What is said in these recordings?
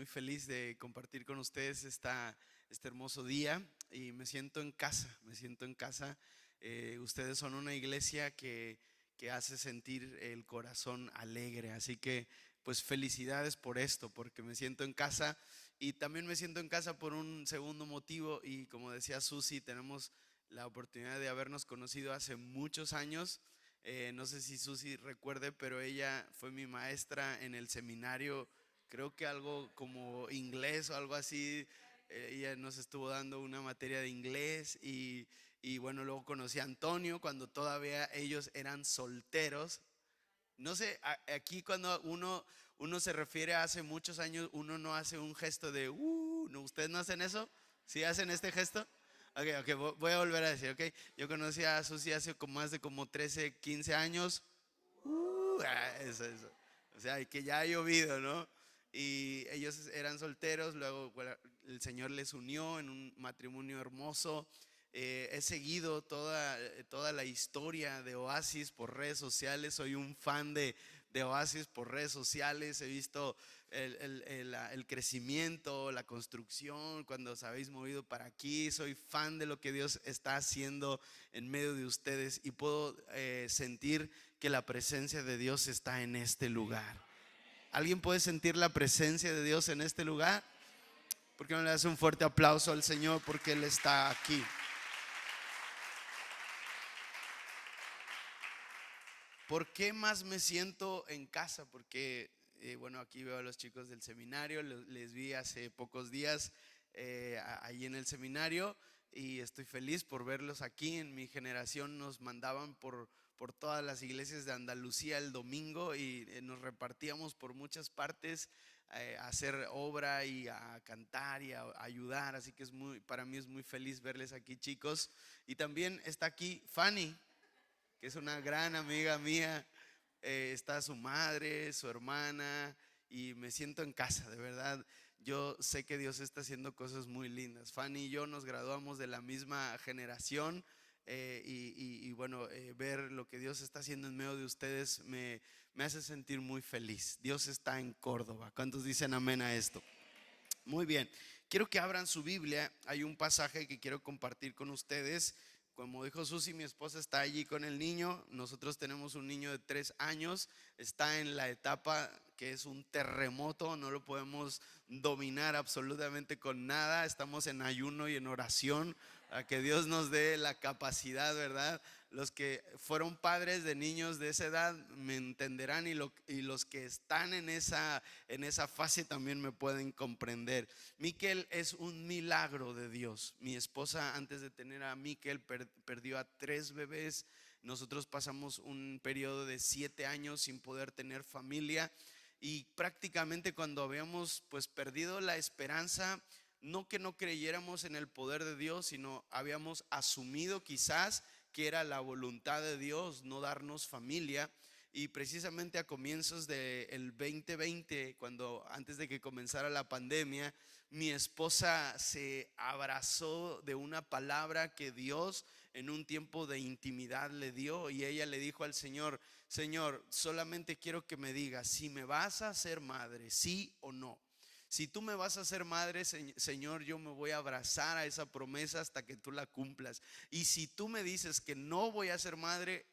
feliz de compartir con ustedes este hermoso día y me siento en casa, me siento en casa. Ustedes son una iglesia que hace sentir el corazón alegre, así que pues felicidades por esto, porque me siento en casa y también me siento en casa por un segundo motivo y como decía Susi, tenemos la oportunidad de habernos conocido hace muchos años. No sé si Susi recuerde, pero ella fue mi maestra en el seminario, creo que algo como inglés o algo así. Ella nos estuvo dando una materia de inglés y bueno, luego conocí a Antonio cuando todavía ellos eran solteros. No sé, aquí cuando uno se refiere a hace muchos años, uno no hace un gesto de no, ¿ustedes no hacen eso? ¿Sí hacen este gesto? Ok, voy a volver a decir, ok. Yo conocí a Susi hace más de como 13, 15 años. Eso. O sea, que ya ha llovido, ¿no? Y ellos eran solteros, luego bueno, el Señor les unió en un matrimonio hermoso. He seguido toda la historia de Oasis por redes sociales, soy un fan de Oasis por redes sociales, he visto el crecimiento, la construcción, cuando os habéis movido para aquí, soy fan de lo que Dios está haciendo en medio de ustedes y puedo sentir que la presencia de Dios está en este lugar. ¿Alguien puede sentir la presencia de Dios en este lugar? ¿Por qué no le das un fuerte aplauso al Señor porque Él está aquí? ¿Por qué más me siento en casa? Porque, bueno, aquí veo a los chicos del seminario, les vi hace pocos días ahí en el seminario y estoy feliz por verlos aquí. En mi generación nos mandaban por todas las iglesias de Andalucía el domingo y nos repartíamos por muchas partes a hacer obra y a cantar y a ayudar. Así que para mí es muy feliz verles aquí, chicos. Y también está aquí Fanny, que es una gran amiga mía. Está su madre, su hermana, y me siento en casa, de verdad. Yo sé que Dios está haciendo cosas muy lindas. Fanny y yo nos graduamos de la misma generación y bueno, ver lo que Dios está haciendo en medio de ustedes me hace sentir muy feliz. Dios está en Córdoba. ¿Cuántos dicen amén a esto? Muy bien, quiero que abran su Biblia. Hay un pasaje que quiero compartir con ustedes. Como dijo Susi, mi esposa está allí con el niño. Nosotros tenemos un niño de 3 años. Está en la etapa que es un terremoto. No lo podemos dominar absolutamente con nada. Estamos en ayuno y en oración a que Dios nos dé la capacidad, ¿verdad? Los que fueron padres de niños de esa edad me entenderán y los que están en esa fase también me pueden comprender. Miquel es un milagro de Dios. Mi esposa, antes de tener a Miquel, perdió a 3 bebés. Nosotros pasamos un periodo de 7 años sin poder tener familia y prácticamente cuando habíamos pues perdido la esperanza, no que no creyéramos en el poder de Dios, sino habíamos asumido quizás que era la voluntad de Dios no darnos familia. Y precisamente a comienzos del 2020, antes de que comenzara la pandemia, mi esposa se abrazó de una palabra que Dios en un tiempo de intimidad le dio y ella le dijo al Señor: Señor, solamente quiero que me digas si me vas a hacer madre, sí o no. Si tú me vas a hacer madre, Señor, yo me voy a abrazar a esa promesa hasta que tú la cumplas. Y si tú me dices que no voy a ser madre,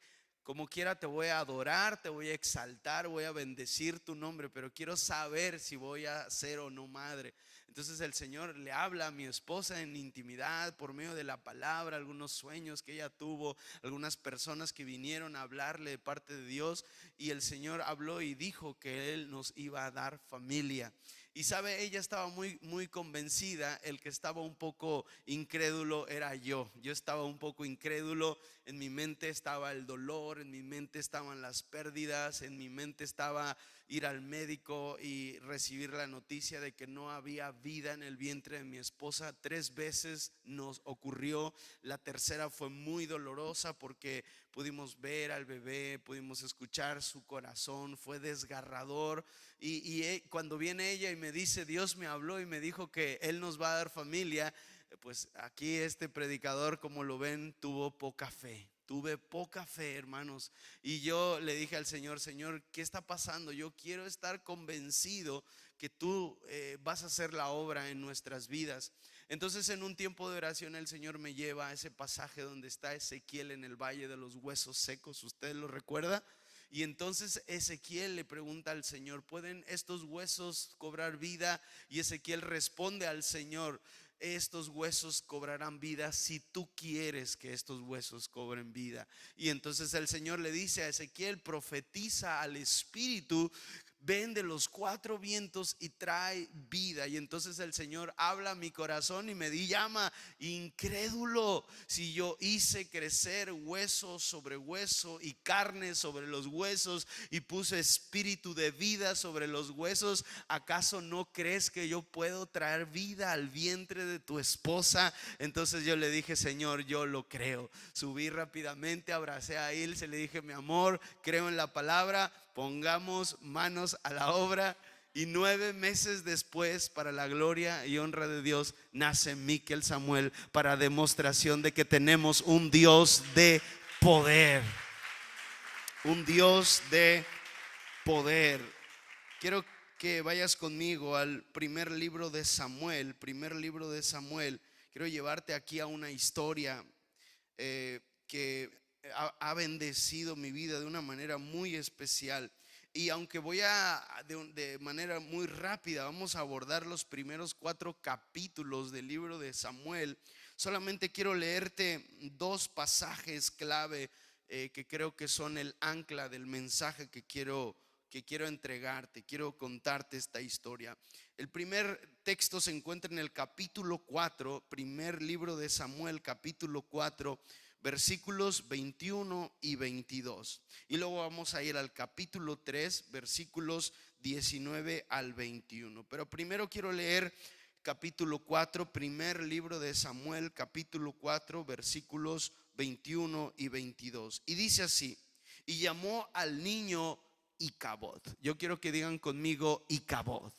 como quiera te voy a adorar, te voy a exaltar, voy a bendecir tu nombre, pero quiero saber si voy a ser o no madre. Entonces el Señor le habla a mi esposa en intimidad por medio de la palabra, algunos sueños que ella tuvo, algunas personas que vinieron a hablarle de parte de Dios, y el Señor habló y dijo que Él nos iba a dar familia. Y sabe, ella estaba muy convencida. El que estaba un poco incrédulo era yo. Yo estaba un poco incrédulo. En mi mente estaba el dolor, en mi mente estaban las pérdidas, en mi mente estaba ir al médico y recibir la noticia de que no había vida en el vientre de mi esposa. 3 veces nos ocurrió. La tercera fue muy dolorosa porque pudimos ver al bebé, pudimos escuchar su corazón, fue desgarrador. Y cuando viene ella y me dice: Dios me habló y me dijo que Él nos va a dar familia, pues aquí este predicador, como lo ven, tuvo poca fe. Tuve poca fe, hermanos. Y yo le dije al Señor: Señor, ¿qué está pasando? Yo quiero estar convencido que tú vas a hacer la obra en nuestras vidas. Entonces, en un tiempo de oración, el Señor me lleva a ese pasaje donde está Ezequiel en el valle de los huesos secos. ¿Usted lo recuerda? Y entonces Ezequiel le pregunta al Señor: ¿pueden estos huesos cobrar vida? Y Ezequiel responde al Señor: estos huesos cobrarán vida si tú quieres que estos huesos cobren vida. Y entonces el Señor le dice a Ezequiel: profetiza al Espíritu, ven de los cuatro vientos y trae vida. Y entonces el Señor habla a mi corazón y me llama: incrédulo, si yo hice crecer hueso sobre hueso y carne sobre los huesos y puse espíritu de vida sobre los huesos, ¿acaso no crees que yo puedo traer vida al vientre de tu esposa? Entonces yo le dije: Señor, yo lo creo. Subí rápidamente, abracé a Ilse, le dije: mi amor, creo en la palabra, pongamos manos a la obra. Y 9 meses después, para la gloria y honra de Dios, nace Miquel Samuel, para demostración de que tenemos un Dios de poder. Un Dios de poder. Quiero que vayas conmigo al primer libro de Samuel. Primer libro de Samuel. Quiero llevarte aquí a una historia que ha bendecido mi vida de una manera muy especial. Y aunque voy de manera muy rápida, vamos a abordar los primeros 4 capítulos del libro de Samuel. Solamente quiero leerte 2 pasajes clave que creo que son el ancla del mensaje que quiero entregarte. Quiero contarte esta historia. El primer texto se encuentra en el capítulo 4, primer libro de Samuel, capítulo 4, versículos 21 y 22. Y luego vamos a ir al capítulo 3, versículos 19 al 21. Pero primero quiero leer capítulo 4, primer libro de Samuel, capítulo 4, versículos 21 y 22. Y dice así: y llamó al niño Icabod. Yo quiero que digan conmigo: Icabod.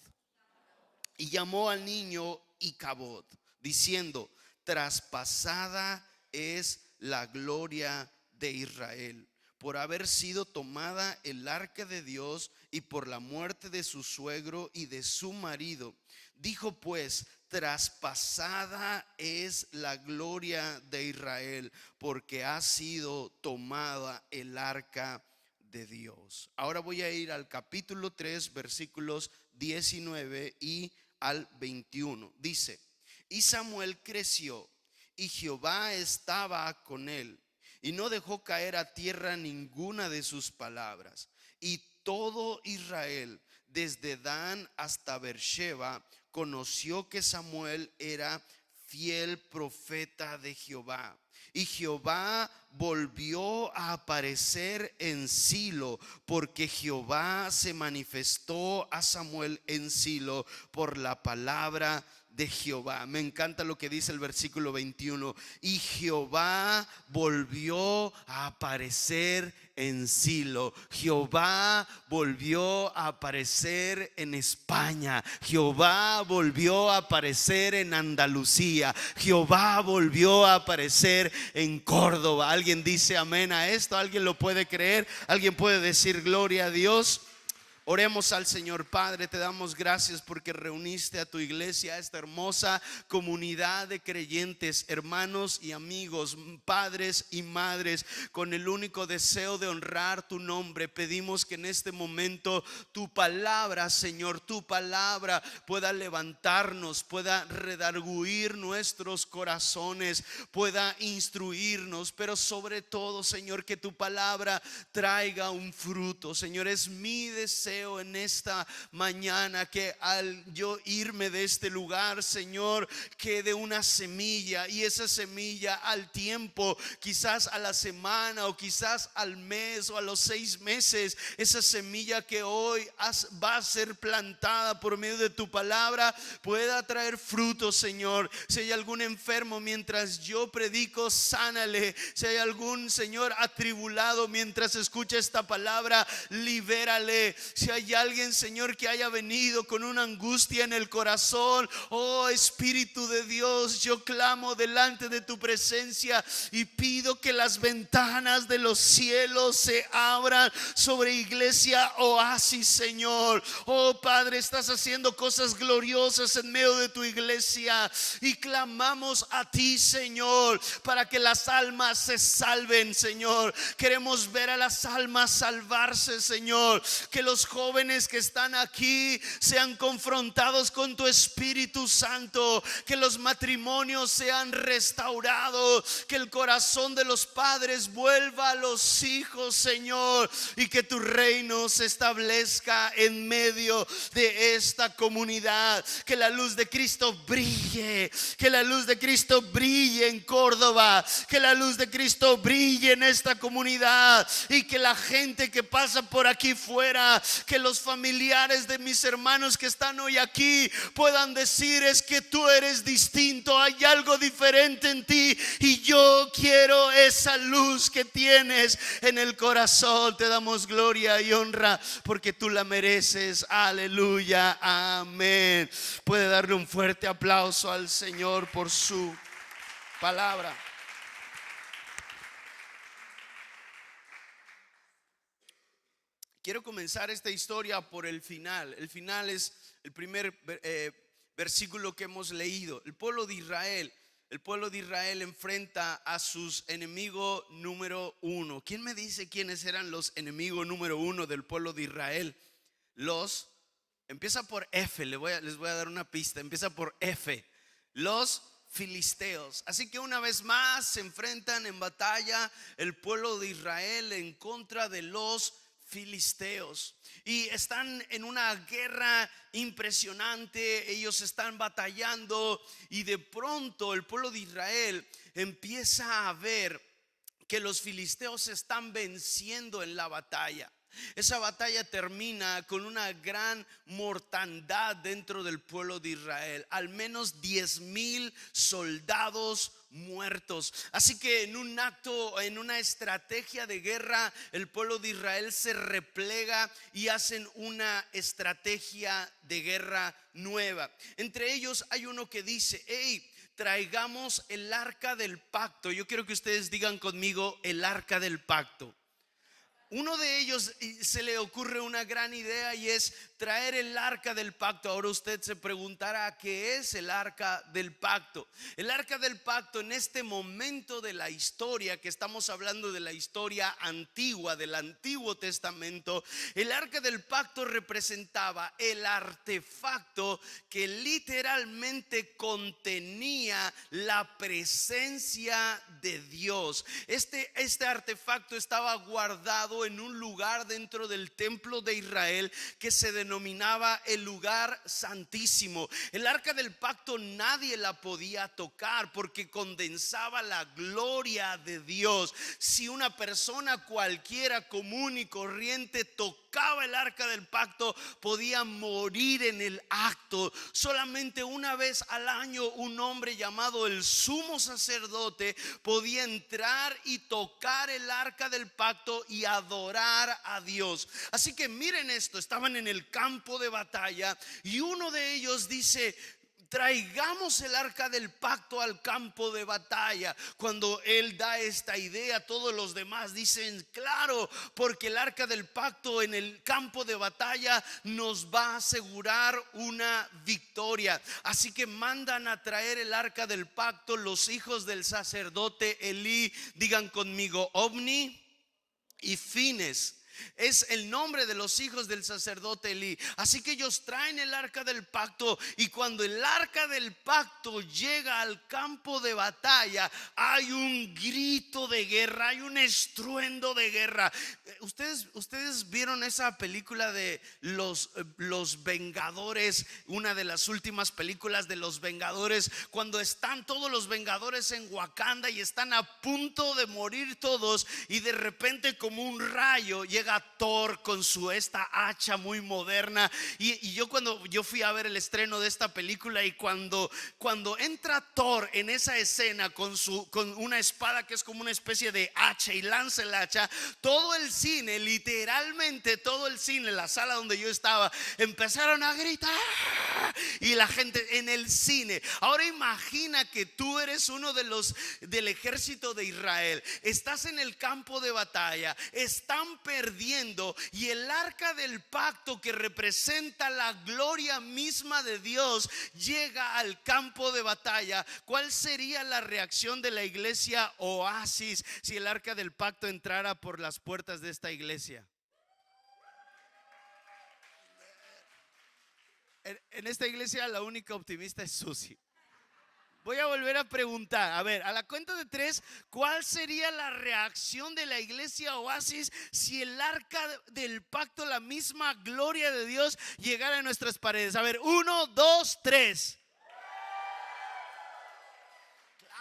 Y llamó al niño Icabod, diciendo: traspasada es la gloria de Israel, por haber sido tomada el arca de Dios y por la muerte de su suegro y de su marido. Dijo pues: traspasada es la gloria de Israel, porque ha sido tomada el arca de Dios. Ahora voy a ir al capítulo 3, versículos 19 y al 21. Dice: y Samuel creció, y Jehová estaba con él, y no dejó caer a tierra ninguna de sus palabras. Y todo Israel, desde Dan hasta Beersheba, conoció que Samuel era fiel profeta de Jehová. Y Jehová volvió a aparecer en Silo, porque Jehová se manifestó a Samuel en Silo por la palabra de Jehová. Me encanta lo que dice el versículo 21. Y Jehová volvió a aparecer en Silo. Jehová volvió a aparecer en España. Jehová volvió a aparecer en Andalucía. Jehová volvió a aparecer en Córdoba. ¿Alguien dice amén a esto? ¿Alguien lo puede creer? ¿Alguien puede decir gloria a Dios? Oremos al Señor. Padre, te damos gracias porque reuniste a tu iglesia, a esta hermosa comunidad de creyentes, hermanos y amigos, padres y madres, con el único deseo de honrar tu nombre. Pedimos que en este momento tu palabra, Señor, tu palabra pueda levantarnos, pueda redarguir nuestros corazones, pueda instruirnos, pero sobre todo, Señor, que tu palabra traiga un fruto. Señor, es mi deseo en esta mañana que al yo irme de este lugar, Señor, quede una semilla, y esa semilla al tiempo, quizás a la semana o quizás al mes o a los 6 meses, esa semilla que hoy va a ser plantada por medio de tu palabra pueda traer fruto, Señor. Si hay algún enfermo mientras yo predico, sánale. Si hay algún, Señor, atribulado mientras escucha esta palabra, libérale. Si Si hay alguien, Señor, que haya venido con una angustia en el corazón, oh Espíritu de Dios, yo clamo delante de tu presencia y pido que las ventanas de los cielos se abran sobre Iglesia Oasis, Señor. Oh Padre, estás haciendo cosas gloriosas en medio de tu iglesia y clamamos a ti, Señor, para que las almas se salven, Señor. Queremos ver a las almas salvarse, Señor. Que los jóvenes que están aquí sean confrontados con tu Espíritu Santo, que los matrimonios sean restaurados, que el corazón de los padres vuelva a los hijos, Señor, y que tu reino se establezca en medio de esta comunidad. Que la luz de Cristo brille, que la luz de Cristo brille en Córdoba, que la luz de Cristo brille en esta comunidad, y que la gente que pasa por aquí fuera, que los familiares de mis hermanos que están hoy aquí puedan decir: es que tú eres distinto, hay algo diferente en ti y yo quiero esa luz que tienes en el corazón. Te damos gloria y honra porque tú la mereces. Aleluya, amén. Puede darle un fuerte aplauso al Señor por su palabra. Quiero comenzar esta historia por el final. El final es el primer versículo que hemos leído. El pueblo de Israel enfrenta a sus enemigos número uno. ¿Quién me dice quiénes eran los enemigos número uno del pueblo de Israel? Empieza por F, les voy a dar una pista. Empieza por F. Los filisteos. Así que una vez más se enfrentan en batalla el pueblo de Israel en contra de los filisteos, y están en una guerra impresionante. Ellos están batallando y de pronto el pueblo de Israel empieza a ver que los filisteos están venciendo en la batalla. Esa batalla termina con una gran mortandad dentro del pueblo de Israel, al menos 10,000 soldados muertos. Así que en un acto, en una estrategia de guerra, el pueblo de Israel se replega y hacen una estrategia de guerra nueva. Entre ellos hay uno que dice: hey, traigamos el arca del pacto. Yo quiero que ustedes digan conmigo: el arca del pacto. Uno de ellos se le ocurre una gran idea y es traer el arca del pacto. Ahora usted se preguntará: ¿qué es el arca del pacto? El arca del pacto, en este momento de la historia, que estamos hablando de la historia antigua, del Antiguo Testamento, el arca del pacto representaba el artefacto que literalmente contenía la presencia de Dios. Este artefacto estaba guardado en un lugar dentro del templo de Israel que se denominaba el lugar santísimo. El arca del pacto nadie la podía tocar porque condensaba la gloria de Dios. Si una persona cualquiera, común y corriente, tocaba el arca del pacto, podía morir en el acto. Solamente una vez al año un hombre llamado el sumo sacerdote podía entrar y tocar el arca del pacto y adorar a Dios. Así que miren esto: estaban en el campo de batalla y uno de ellos dice: traigamos el arca del pacto al campo de batalla. Cuando él da esta idea, todos los demás dicen: claro, porque el arca del pacto en el campo de batalla nos va a asegurar una victoria. Así que mandan a traer el arca del pacto los hijos del sacerdote Elí. Digan conmigo: Ovni y Fines. Es el nombre de los hijos del sacerdote Elí. Así que ellos traen el arca del pacto, y cuando el arca del pacto llega al campo de batalla, hay un grito de guerra, hay un estruendo de guerra. Ustedes vieron esa película de los Vengadores, una de las últimas películas de los Vengadores, cuando están todos los Vengadores en Wakanda y están a punto de morir todos, y de repente, como un rayo, llega llega Thor con esta hacha muy moderna. Y yo cuando yo fui a ver el estreno de esta película, y cuando entra Thor en esa escena con una espada que es como una especie de hacha, y lanza el hacha, todo el cine, literalmente todo el cine, la sala donde yo estaba, empezaron a gritar. Y la gente en el cine. Ahora imagina que tú eres uno de los del ejército de Israel, estás en el campo de batalla, están perdiendo, y el arca del pacto, que representa la gloria misma de Dios, llega al campo de batalla. ¿Cuál sería la reacción de la iglesia Oasis si el arca del pacto entrara por las puertas de esta iglesia? En esta iglesia la única optimista es Susi. Voy a volver a preguntar, a ver, a la cuenta de 3, ¿cuál sería la reacción de la iglesia Oasis si el arca del pacto, la misma gloria de Dios, llegara a nuestras paredes? A ver, 1, 2, 3.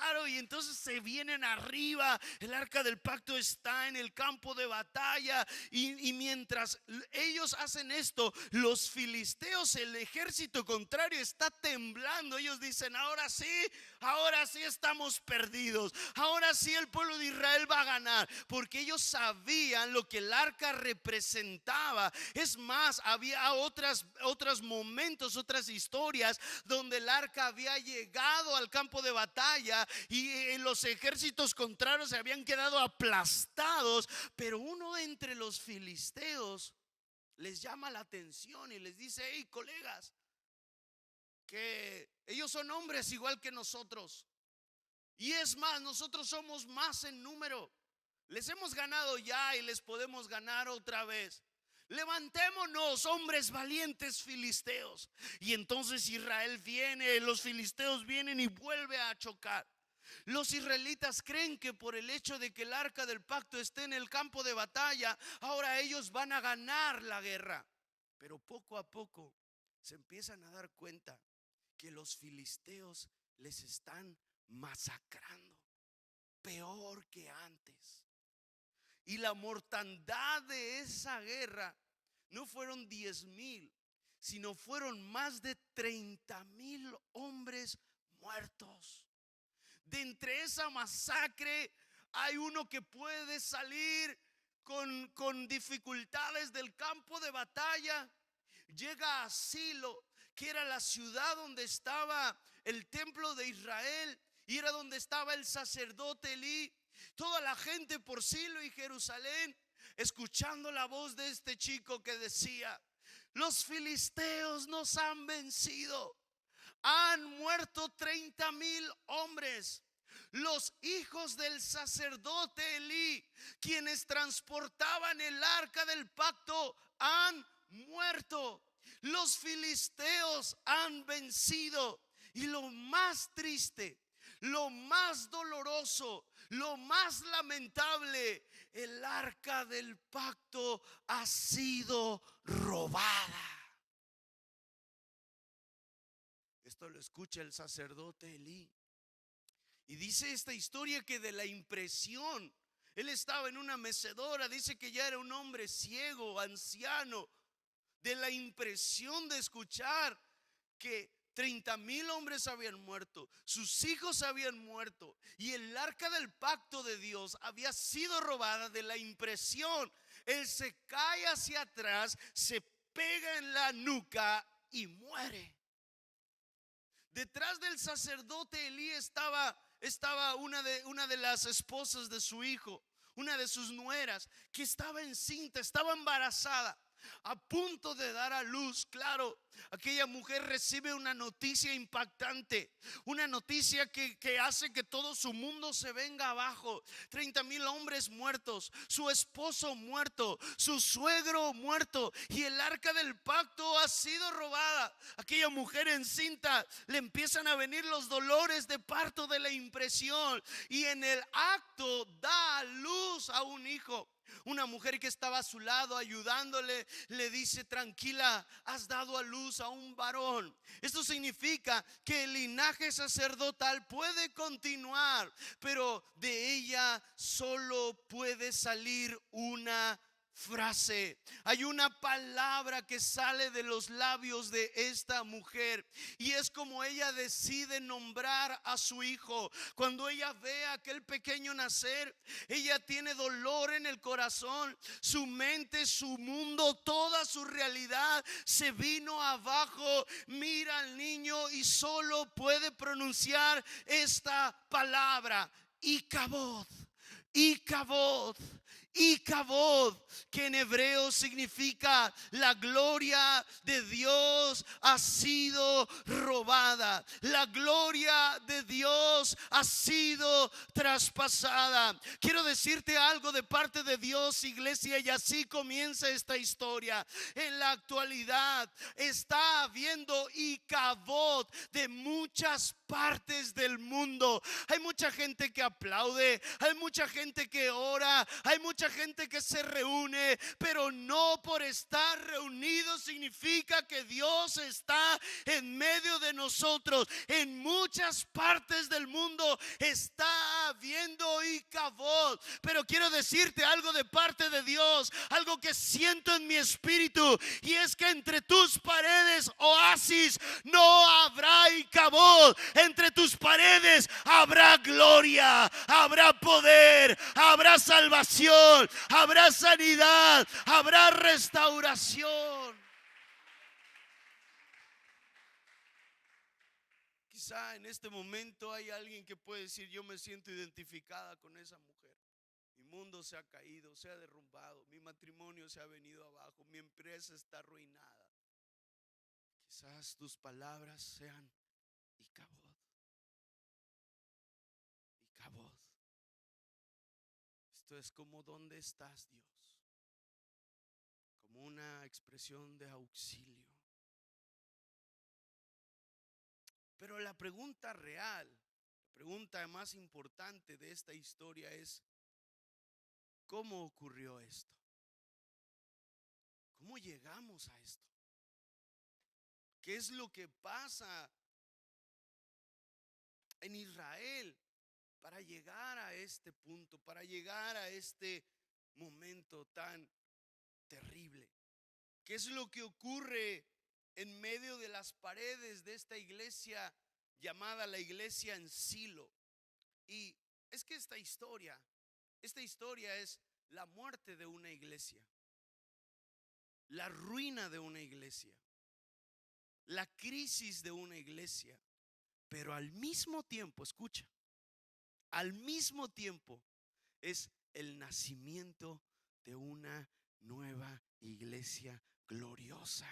Claro, y entonces se vienen arriba. El arca del pacto está en el campo de batalla, y mientras ellos hacen esto, los filisteos, el ejército contrario, está temblando. Ellos dicen: ahora sí estamos perdidos, ahora sí el pueblo de Israel va a ganar, porque ellos sabían lo que el arca representaba. Es más, había otros momentos, otras historias donde el arca había llegado al campo de batalla y los ejércitos contrarios se habían quedado aplastados, pero uno entre los filisteos les llama la atención y les dice: hey, colegas, que ellos son hombres igual que nosotros, y es más, nosotros somos más en número, les hemos ganado ya y les podemos ganar otra vez. Levantémonos, hombres valientes filisteos. Y entonces Israel viene, los filisteos vienen y vuelve a chocar. Los israelitas creen que por el hecho de que el arca del pacto esté en el campo de batalla, ahora ellos van a ganar la guerra. Pero poco a poco se empiezan a dar cuenta que los filisteos les están masacrando, peor que antes. Y la mortandad de esa guerra no fueron 10,000, sino fueron más de 30,000 hombres muertos. De entre esa masacre hay uno que puede salir con dificultades del campo de batalla. Llega a Silo, que era la ciudad donde estaba el templo de Israel, y era donde estaba el sacerdote Elí. Toda la gente por Silo y Jerusalén, escuchando la voz de este chico que decía: los filisteos nos han vencido, han muerto 30,000 hombres. Los hijos del sacerdote Elí, quienes transportaban el arca del pacto, han muerto. Los filisteos han vencido. Y lo más triste, lo más doloroso, lo más lamentable: el arca del pacto ha sido robada. Esto lo escucha el sacerdote Elí. Y dice esta historia que de la impresión, él estaba en una mecedora, dice que ya era un hombre ciego, anciano, de la impresión de escuchar que 30,000 hombres habían muerto, sus hijos habían muerto, y el arca del pacto de Dios había sido robada. De la impresión, él se cae hacia atrás, se pega en la nuca y muere. Detrás del sacerdote Elí estaba una de las esposas de su hijo, una de sus nueras, que estaba encinta, estaba embarazada, a punto de dar a luz. Claro, aquella mujer recibe una noticia impactante, una noticia que hace que todo su mundo se venga abajo. 30,000 hombres muertos, su esposo muerto, su suegro muerto, y el arca del pacto ha sido robada. Aquella mujer encinta, le empiezan a venir los dolores de parto de la impresión, y en el acto da a luz a un hijo. Una mujer que estaba a su lado ayudándole le dice: tranquila, has dado a luz a un varón. Esto significa que el linaje sacerdotal puede continuar, pero de ella solo puede salir una frase, hay una palabra que sale de los labios de esta mujer, y es como ella decide nombrar a su hijo. Cuando ella ve a aquel pequeño nacer, ella tiene dolor en el corazón. Su mente, su mundo, toda su realidad se vino abajo. Mira al niño y solo puede pronunciar esta palabra: Icabod, Icabod, Icabod, que en hebreo significa la gloria de Dios ha sido robada, la gloria de Dios ha sido traspasada. Quiero decirte algo de parte de Dios, iglesia, y así comienza esta historia. En la actualidad está habiendo Icabod de muchas partes del mundo. Hay mucha gente que aplaude, hay mucha gente que ora, hay mucha gente que se reúne, pero no por estar reunidos significa que Dios está en medio de nosotros. En muchas partes del mundo está habiendo Icabod, pero quiero decirte algo de parte de Dios, algo que siento en mi espíritu, y es que entre tus paredes, Oasis, no habrá Icabod. Entre tus paredes habrá gloria, habrá poder, habrá salvación, habrá sanidad, habrá restauración. Quizá en este momento hay alguien que puede decir: yo me siento identificada con esa mujer. Mi mundo se ha caído, se ha derrumbado, mi matrimonio se ha venido abajo, mi empresa está arruinada. Quizás tus palabras sean Icabod, Icabod. Esto es como: ¿dónde estás, Dios? Como una expresión de auxilio. Pero la pregunta real, la pregunta más importante de esta historia es: ¿cómo ocurrió esto? ¿Cómo llegamos a esto? ¿Qué es lo que pasa en Israel para llegar a este punto, para llegar a este momento tan terrible? ¿Qué es lo que ocurre en medio de las paredes de esta iglesia llamada la iglesia en Silo? Y es que esta historia es la muerte de una iglesia, la ruina de una iglesia, la crisis de una iglesia, pero al mismo tiempo, escucha, al mismo tiempo es el nacimiento de una nueva iglesia gloriosa,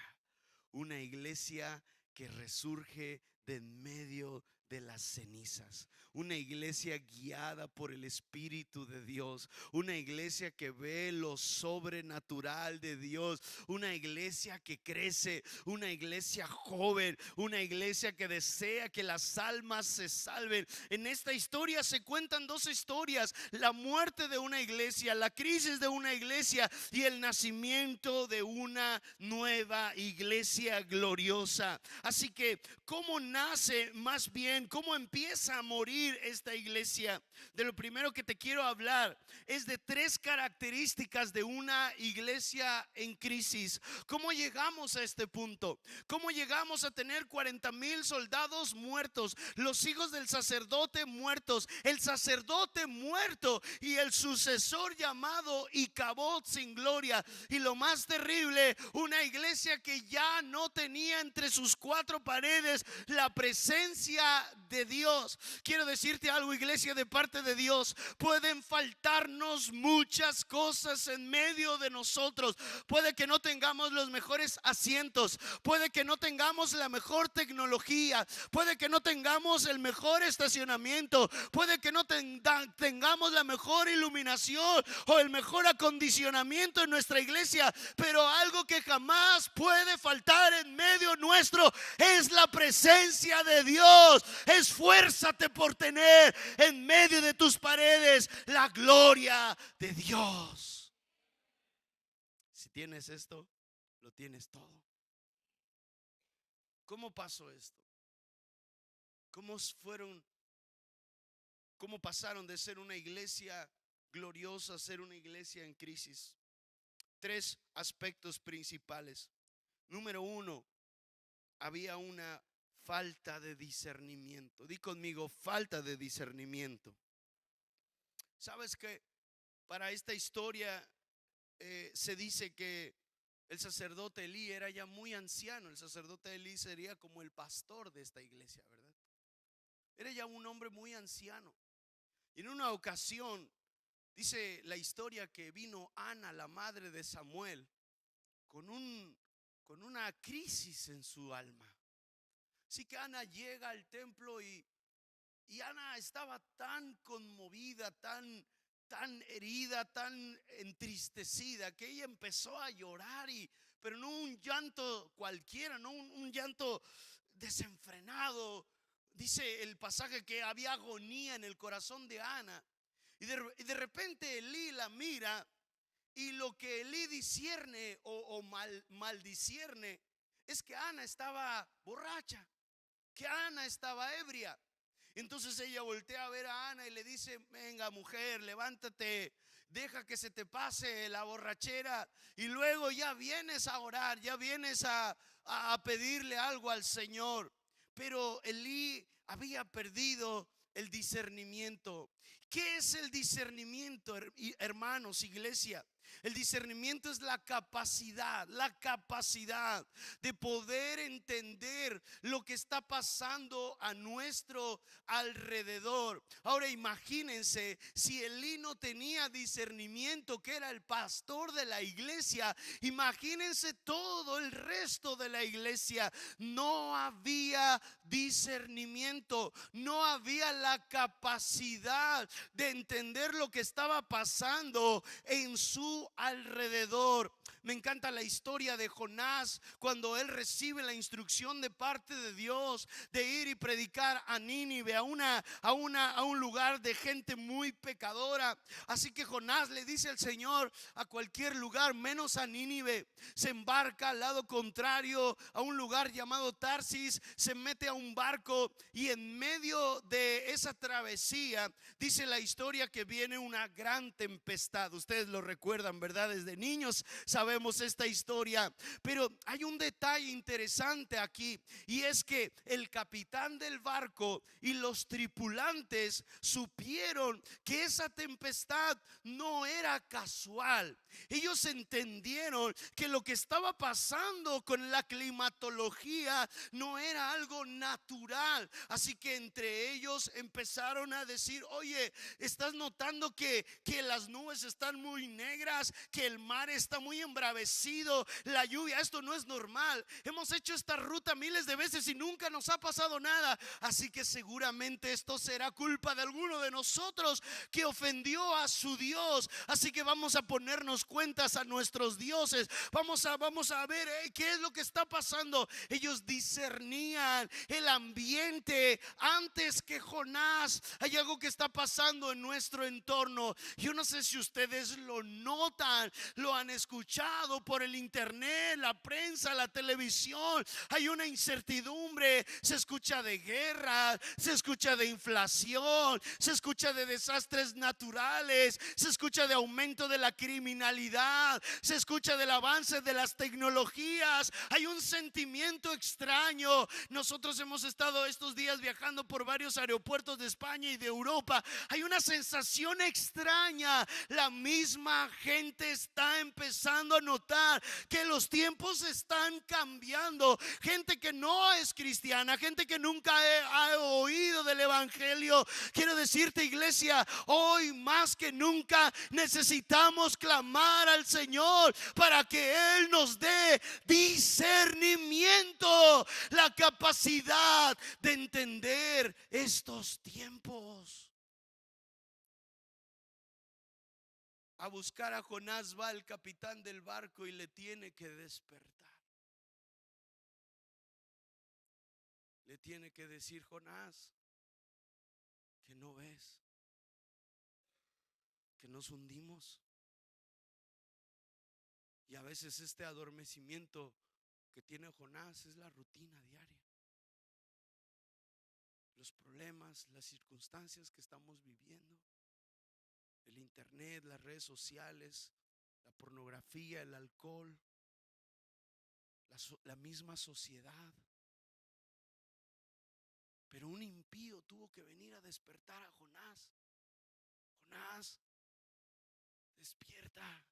una iglesia que resurge de en medio de las cenizas, una iglesia guiada por el Espíritu de Dios, una iglesia que ve lo sobrenatural de Dios, una iglesia que crece, una iglesia joven, una iglesia que desea que las almas se salven. En esta historia se cuentan dos historias: la muerte de una iglesia, la crisis de una iglesia y el nacimiento de una nueva iglesia gloriosa. Así que, ¿cómo nace? Más bien, ¿cómo empieza a morir esta iglesia? De lo primero que te quiero hablar es de tres características de una iglesia en crisis. ¿Cómo llegamos a este punto? ¿Cómo llegamos a tener 40,000 soldados muertos, los hijos del sacerdote muertos, el sacerdote muerto y el sucesor llamado Icabod sin gloria? Y lo más terrible, una iglesia que ya no tenía entre sus cuatro paredes la presencia de Dios. Quiero decirte algo, iglesia, de parte de Dios. Pueden faltarnos muchas cosas en medio de nosotros. Puede que no tengamos los mejores asientos, puede que no tengamos la mejor tecnología, puede que no tengamos el mejor estacionamiento, puede que no tengamos la mejor iluminación o el mejor acondicionamiento en nuestra iglesia, pero algo que jamás puede faltar en medio nuestro es la presencia de Dios. Esfuérzate por tener en medio de tus paredes la gloria de Dios. Si tienes esto, lo tienes todo. ¿Cómo pasó esto? ¿Cómo pasaron de ser una iglesia gloriosa a ser una iglesia en crisis? tres aspectos principales. Número uno, había una falta de discernimiento. Di conmigo, falta de discernimiento. ¿Sabes que para esta historia se dice que el sacerdote Elí era ya muy anciano? El sacerdote Elí sería como el pastor de esta iglesia, ¿verdad? Era ya un hombre muy anciano. Y en una ocasión dice la historia que vino Ana, la madre de Samuel, con una crisis en su alma. Así que Ana llega al templo y Ana estaba tan conmovida, tan herida, tan entristecida, que ella empezó a llorar, pero no un llanto cualquiera, no un llanto desenfrenado. Dice el pasaje que había agonía en el corazón de Ana. Y de repente Elí la mira, y lo que Elí discierne o maldiscierne es que Ana estaba borracha, que Ana estaba ebria. Entonces ella voltea a ver a Ana y le dice: venga, mujer, levántate, deja que se te pase la borrachera y luego ya vienes a orar, ya vienes a pedirle algo al Señor. Pero Elí había perdido el discernimiento. ¿Qué es el discernimiento, hermanos, iglesia? El discernimiento es la capacidad de poder entender lo que está pasando a nuestro alrededor. Ahora imagínense, si Elí no tenía discernimiento, que era el pastor de la iglesia, imagínense todo el resto de la iglesia. No había discernimiento, no había la capacidad de entender lo que estaba pasando en su alrededor. Me encanta la historia de Jonás cuando él recibe la instrucción de parte de Dios de ir y predicar a Nínive, a un lugar de gente muy pecadora. Así que Jonás le dice al Señor: a cualquier lugar menos a Nínive. Se embarca al lado contrario, a un lugar llamado Tarsis, se mete a un barco y en medio de esa travesía dice la historia que viene una gran tempestad. Ustedes lo recuerdan, ¿verdad? Desde niños sabemos esta historia. Pero hay un detalle interesante aquí, y es que el capitán del barco y los tripulantes supieron que esa tempestad no era casual. Ellos entendieron que lo que estaba pasando con la climatología no era algo natural. Así que entre ellos empezaron a decir: oye, ¿estás notando que las nubes están muy negras, que el mar está muy embravecido, la lluvia? Esto no es normal. Hemos hecho esta ruta miles de veces y nunca nos ha pasado nada. Así que seguramente esto será culpa de alguno de nosotros que ofendió a su Dios. Así que vamos a ponernos cuentas a nuestros dioses. Vamos a ver qué es lo que está pasando. Ellos discernían el ambiente antes que Jonás. Hay algo que está pasando en nuestro entorno. Yo no sé si ustedes lo notan, lo han escuchado por el internet, la prensa, la televisión. Hay una incertidumbre. Se escucha de guerra, se escucha de inflación, se escucha de desastres naturales, se escucha de aumento de la criminalidad, se escucha del avance de las tecnologías. Hay un sentimiento extraño. Nosotros hemos estado estos días viajando por varios aeropuertos de España y de Europa. Hay una sensación extraña. La misma gente está empezando a notar que los tiempos están cambiando. Gente que no es cristiana, gente que nunca ha oído del evangelio. Quiero decirte, iglesia, hoy más que nunca necesitamos clamar al Señor para que Él nos dé discernimiento, la capacidad de entender estos tiempos. A buscar a Jonás va el capitán del barco y le tiene que despertar. Le tiene que decir: Jonás, que no ves que nos hundimos. Y a veces este adormecimiento que tiene Jonás es la rutina diaria. Los problemas, las circunstancias que estamos viviendo, el internet, las redes sociales, la pornografía, el alcohol, la misma sociedad. Pero un impío tuvo que venir a despertar a Jonás. Jonás, despierta.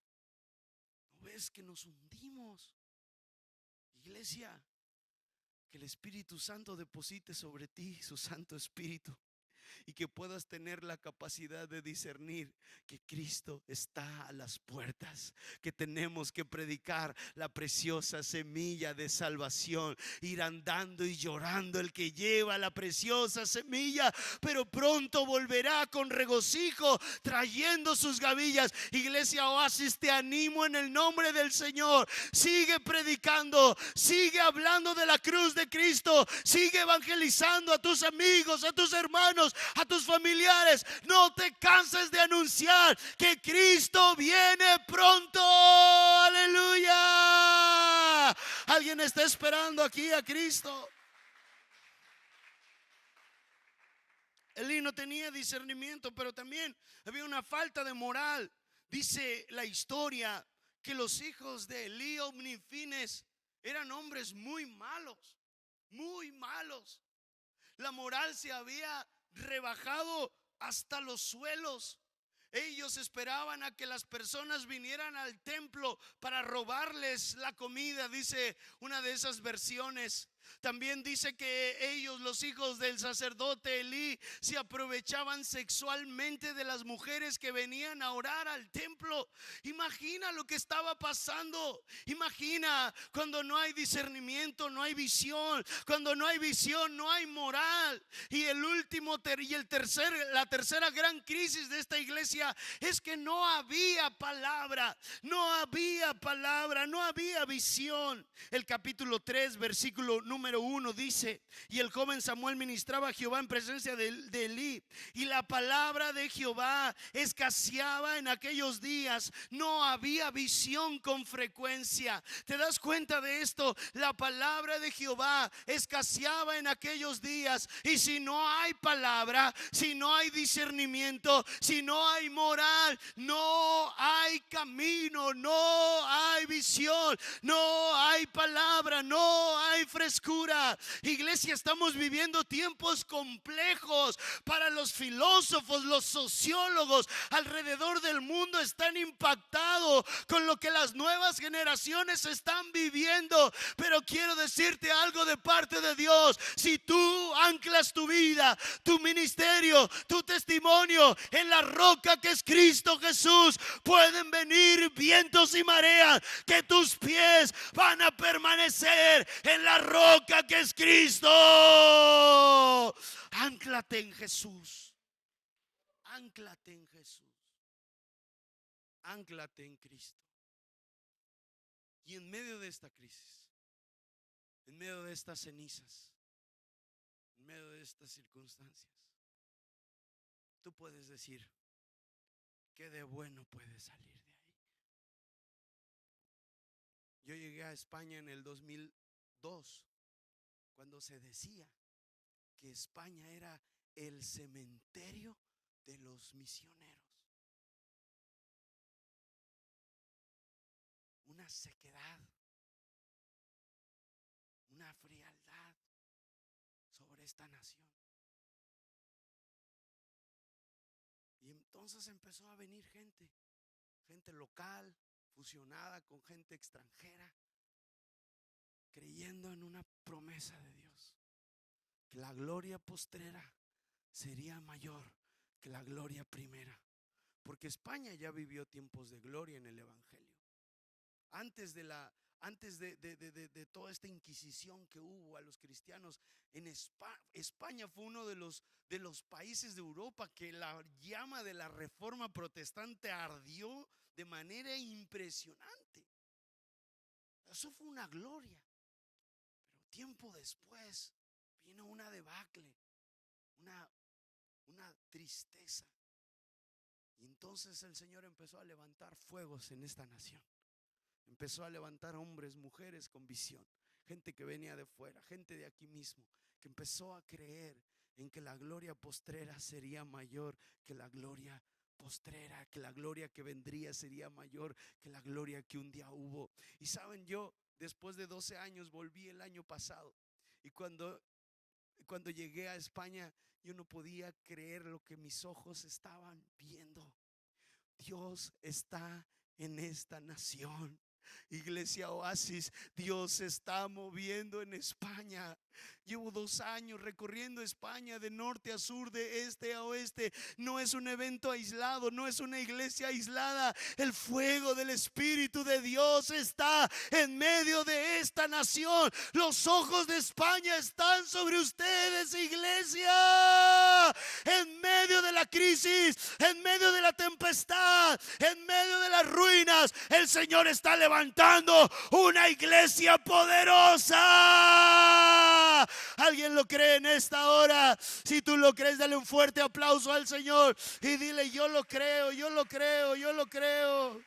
¿No ves que nos hundimos? Iglesia, que el Espíritu Santo deposite sobre ti su Santo Espíritu y que puedas tener la capacidad de discernir que Cristo está a las puertas, que tenemos que predicar la preciosa semilla de salvación, ir andando y llorando el que lleva la preciosa semilla, pero pronto volverá con regocijo trayendo sus gavillas. Iglesia Oasis, te animo en el nombre del Señor. Sigue predicando, sigue hablando de la cruz de Cristo, sigue evangelizando a tus amigos, a tus hermanos, a tus familiares. No te canses de anunciar que Cristo viene pronto. Aleluya. ¿Alguien está esperando aquí a Cristo? Elí no tenía discernimiento, pero también había una falta de moral. Dice la historia que los hijos de Elí, Ofni y Fines, eran hombres muy malos, muy malos. La moral se había rebajado hasta los suelos. Ellos esperaban a que las personas vinieran al templo para robarles la comida, dice una de esas versiones. También dice que ellos, los hijos del sacerdote Elí, se aprovechaban sexualmente de las mujeres que venían a orar al templo. Imagina lo que estaba pasando. Imagina cuando no hay discernimiento, no hay visión. Cuando no hay visión, no hay moral. Y la tercera gran crisis de esta iglesia es que no había palabra, no había palabra, no había visión. El capítulo 3, versículo número 1 dice: y el joven Samuel ministraba a Jehová en presencia de Elí, y la palabra de Jehová escaseaba en aquellos días. No había visión con frecuencia. ¿Te das cuenta de esto? La palabra de Jehová escaseaba en aquellos días. Y si no hay palabra, si no hay discernimiento, si no hay moral, no hay camino, no hay visión, no hay palabra, no hay frescura. Iglesia, estamos viviendo tiempos complejos. Para los filósofos, los sociólogos alrededor del mundo están impactados con lo que las nuevas generaciones están viviendo. Pero quiero decirte algo de parte de Dios: si tú anclas tu vida, tu ministerio, tu testimonio en la roca que es Cristo Jesús, pueden venir vientos y mareas, que tus pies van a permanecer en la roca que es Cristo. Ánclate en Jesús. Ánclate en Jesús. Ánclate en Cristo. Y en medio de esta crisis, en medio de estas cenizas, en medio de estas circunstancias, tú puedes decir: ¿qué de bueno puede salir de ahí? Yo llegué a España en el 2002, cuando se decía que España era el cementerio de los misioneros. Una sequedad, una frialdad sobre esta nación. Y entonces empezó a venir gente local, fusionada con gente extranjera, creyendo en una promesa de Dios, que la gloria postrera sería mayor que la gloria primera. Porque España ya vivió tiempos de gloria en el Evangelio. Antes de toda esta inquisición que hubo a los cristianos en España fue uno de los países de Europa que la llama de la reforma protestante ardió de manera impresionante. Eso fue una gloria. Pero tiempo después vino una debacle, una tristeza. Y entonces el Señor empezó a levantar fuegos en esta nación. Empezó a levantar hombres, mujeres con visión, gente que venía de fuera, gente de aquí mismo, que empezó a creer en que la gloria postrera sería mayor que la gloria postrera, que la gloria que vendría sería mayor que la gloria que un día hubo. Y saben, yo después de 12 años volví el año pasado, y cuando llegué a España, yo no podía creer lo que mis ojos estaban viendo. Dios está en esta nación. Iglesia Oasis, Dios se está moviendo en España. Llevo 2 años recorriendo España de norte a sur, de este a oeste. No es un evento aislado, no es una iglesia aislada. El fuego del Espíritu de Dios está en medio de esta nación. Los ojos de España están sobre ustedes, iglesia. En medio de la crisis, en medio de la tempestad, en medio de las ruinas, el Señor está levantando una iglesia poderosa. ¿Alguien lo cree en esta hora? Si tú lo crees, dale un fuerte aplauso al Señor y dile: yo lo creo, yo lo creo, yo lo creo.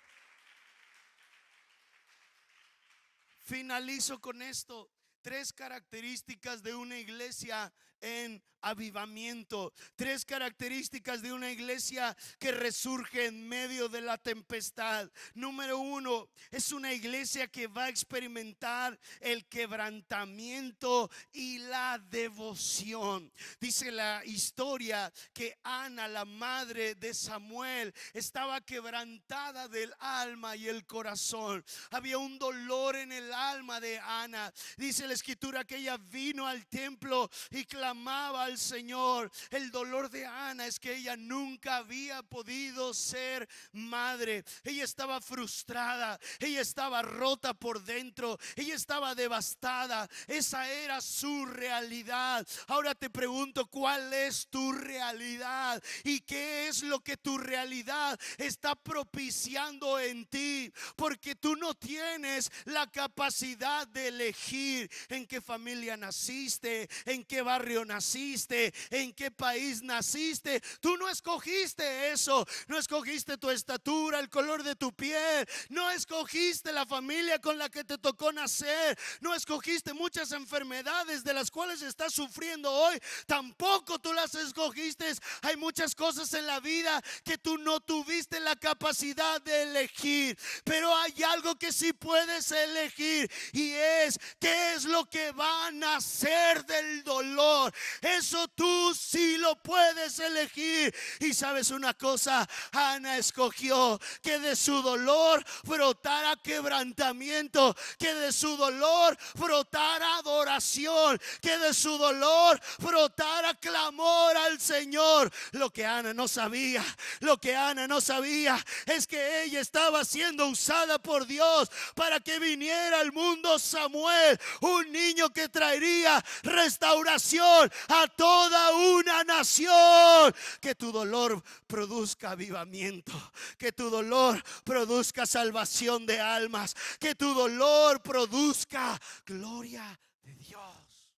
Finalizo con esto: 3 características de una iglesia en avivamiento, 3 características de una iglesia que resurge en medio de la tempestad. Número 1, es una iglesia que va a experimentar el quebrantamiento y la devoción. Dice la historia que Ana, la madre de Samuel, estaba quebrantada del alma y el corazón. Había un dolor en el alma de Ana. Dice la escritura que ella vino al templo y clamaba al Señor. El dolor de Ana es que ella nunca había podido ser madre. Ella estaba frustrada, ella estaba rota por dentro, ella estaba devastada. Esa era su realidad. Ahora te pregunto: ¿cuál es tu realidad? ¿Y qué es lo que tu realidad está propiciando en ti? Porque tú no tienes la capacidad de elegir en qué familia naciste, en qué barrio naciste, en qué país naciste. Tú no escogiste eso. No escogiste tu estatura, el color de tu piel. No escogiste la familia con la que te tocó nacer. No escogiste muchas enfermedades de las cuales estás sufriendo hoy. Tampoco tú las escogiste. Hay muchas cosas en la vida que tú no tuviste la capacidad de elegir, pero hay algo que sí puedes elegir, y es qué es lo que va a nacer del dolor. Eso tú sí lo puedes elegir. Y sabes una cosa: Ana escogió que de su dolor brotara quebrantamiento, que de su dolor brotara adoración, que de su dolor brotara clamor al Señor. Lo que Ana no sabía, lo que Ana no sabía es que ella estaba siendo usada por Dios para que viniera al mundo Samuel, un niño que traería restauración a toda una nación. Que tu dolor produzca avivamiento, que tu dolor produzca salvación de almas, que tu dolor produzca gloria de Dios.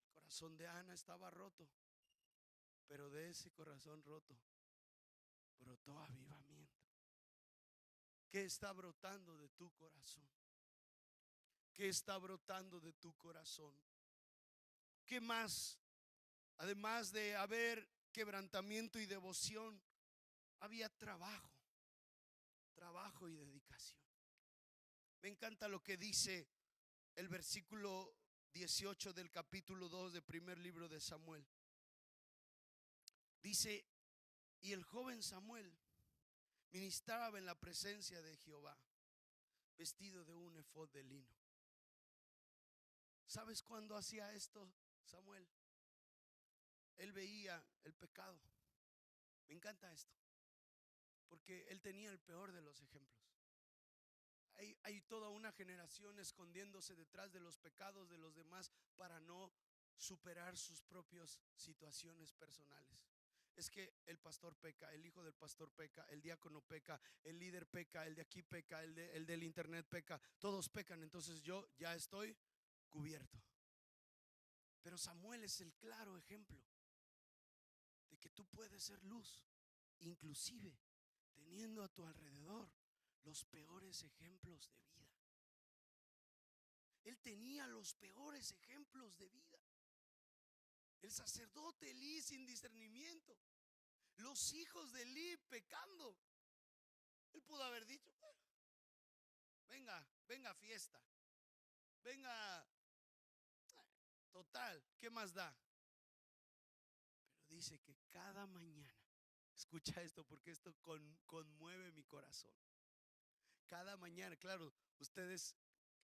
El corazón de Ana estaba roto, pero de ese corazón roto brotó avivamiento. ¿Qué está brotando de tu corazón? ¿Qué está brotando de tu corazón? ¿Qué más? Además de haber quebrantamiento y devoción, había trabajo y dedicación. Me encanta lo que dice el versículo 18 del capítulo 2 del primer libro de Samuel. Dice: y el joven Samuel ministraba en la presencia de Jehová, vestido de un efod de lino. ¿Sabes cuándo hacía esto Samuel? Él veía el pecado. Me encanta esto, porque él tenía el peor de los ejemplos. Hay toda una generación escondiéndose detrás de los pecados de los demás para no superar sus propias situaciones personales. Es que el pastor peca, el hijo del pastor peca, el diácono peca, el líder peca, el de aquí peca, el del internet peca, todos pecan, entonces yo ya estoy cubierto. Pero Samuel es el claro ejemplo de que tú puedes ser luz, inclusive teniendo a tu alrededor los peores ejemplos de vida. Él tenía los peores ejemplos de vida. El sacerdote Elí sin discernimiento, los hijos de Elí pecando. Él pudo haber dicho: venga, venga fiesta, venga, total, ¿qué más da? Pero dice que cada mañana, escucha esto porque esto conmueve mi corazón. Cada mañana, claro, ustedes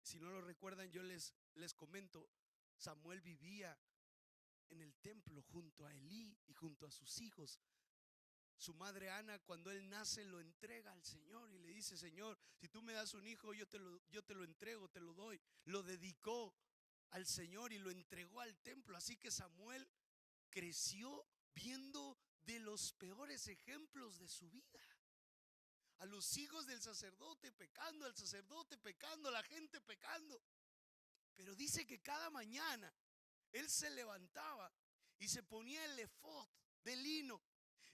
si no lo recuerdan, yo les comento, Samuel vivía en el templo junto a Elí y junto a sus hijos. Su madre Ana, cuando él nace, lo entrega al Señor y le dice: Señor, si tú me das un hijo, yo te lo entrego, te lo doy. Lo dedicó al Señor y lo entregó al templo. Así que Samuel creció viendo de los peores ejemplos de su vida: a los hijos del sacerdote pecando, al sacerdote pecando, la gente pecando. Pero dice que cada mañana él se levantaba y se ponía el efod de lino.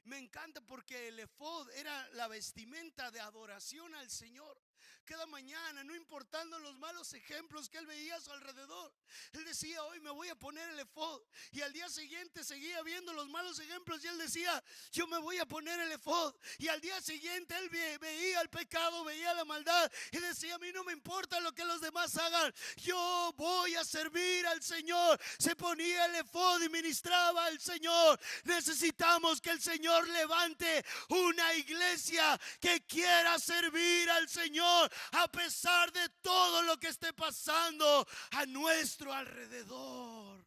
Me encanta porque el efod era la vestimenta de adoración al Señor. Cada mañana, no importando los malos ejemplos que él veía a su alrededor, él decía: hoy me voy a poner el efod. Y al día siguiente seguía viendo los malos ejemplos y él decía: yo me voy a poner el efod. Y al día siguiente él veía el pecado, veía la maldad y decía: a mí no me importa lo que los demás hagan, yo voy a servir al Señor. Se ponía el efod y ministraba al Señor. Necesitamos que el Señor levante una iglesia que quiera servir al Señor a pesar de todo lo que esté pasando a nuestro alrededor.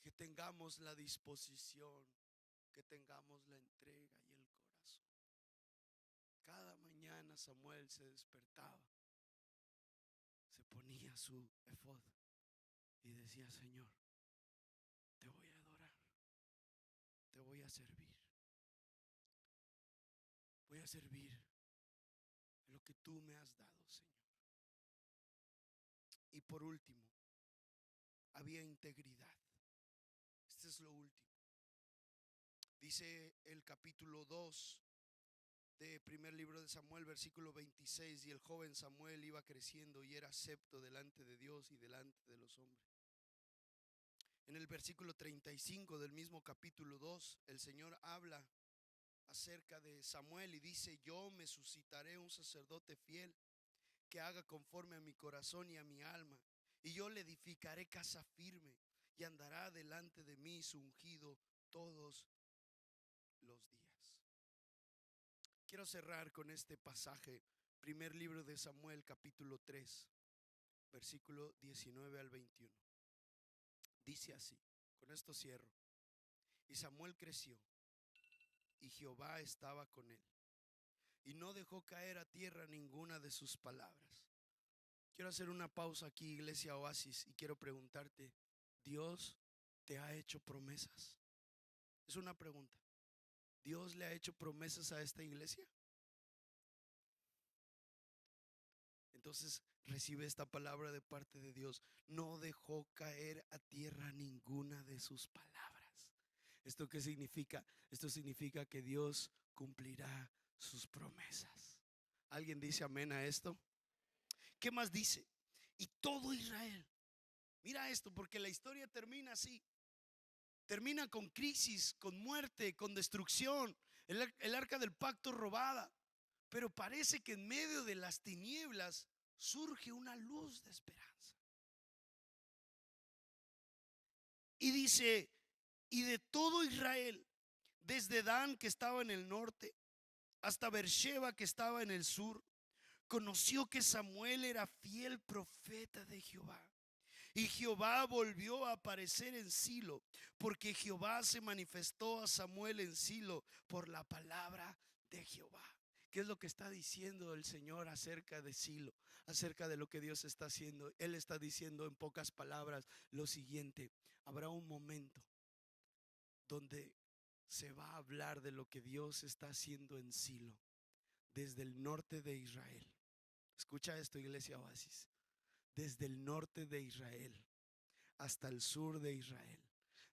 Que tengamos la disposición, que tengamos la entrega y el corazón. Cada mañana Samuel se despertaba, se ponía su efod y decía: Señor, te voy a adorar, te voy a servir, voy a servir lo que tú me has dado, Señor. Y por último, había integridad. Este es lo último. Dice el capítulo 2 de primer libro de Samuel, versículo 26: y el joven Samuel iba creciendo y era acepto delante de Dios y delante de los hombres. En el versículo 35 del mismo capítulo 2, el Señor habla acerca de Samuel y dice: yo me suscitaré un sacerdote fiel que haga conforme a mi corazón y a mi alma, y yo le edificaré casa firme, y andará delante de mí su ungido todos los días. Quiero cerrar con este pasaje, primer libro de Samuel, capítulo 3, versículo 19 al 21. Dice así, con esto cierro: y Samuel creció, y Jehová estaba con él, y no dejó caer a tierra ninguna de sus palabras. Quiero hacer una pausa aquí, Iglesia Oasis, y quiero preguntarte: ¿Dios te ha hecho promesas? Es una pregunta. ¿Dios le ha hecho promesas a esta iglesia? Entonces recibe esta palabra de parte de Dios: no dejó caer a tierra ninguna de sus palabras. ¿Esto qué significa? Esto significa que Dios cumplirá sus promesas. ¿Alguien dice amén a esto? ¿Qué más dice? Y todo Israel. Mira esto, porque la historia termina así. Termina con crisis, con muerte, con destrucción, el arca del pacto robada. Pero parece que en medio de las tinieblas surge una luz de esperanza. Y dice: y de todo Israel, desde Dan, que estaba en el norte, hasta Beersheba, que estaba en el sur, conoció que Samuel era fiel profeta de Jehová. Y Jehová volvió a aparecer en Silo, porque Jehová se manifestó a Samuel en Silo por la palabra de Jehová. ¿Qué es lo que está diciendo el Señor acerca de Silo? Acerca de lo que Dios está haciendo. Él está diciendo en pocas palabras lo siguiente: habrá un momento donde se va a hablar de lo que Dios está haciendo en Silo, desde el norte de Israel. Escucha esto, Iglesia Oasis. Desde el norte de Israel hasta el sur de Israel,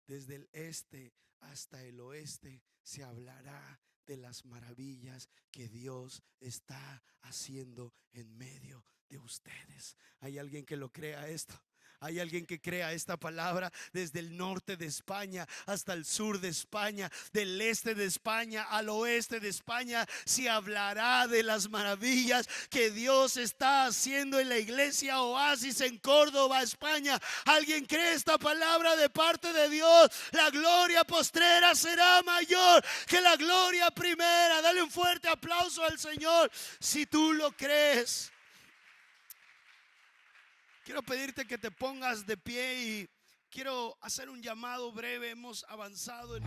desde el este hasta el oeste, se hablará de las maravillas que Dios está haciendo en medio de ustedes. ¿Hay alguien que lo crea esto? Hay alguien que crea esta palabra desde el norte de España hasta el sur de España, del este de España al oeste de España. Se hablará de las maravillas que Dios está haciendo en la iglesia Oasis en Córdoba, España. ¿Alguien cree esta palabra de parte de Dios? La gloria postrera será mayor que la gloria primera. Dale un fuerte aplauso al Señor si tú lo crees. Quiero pedirte que te pongas de pie y quiero hacer un llamado breve. Hemos avanzado en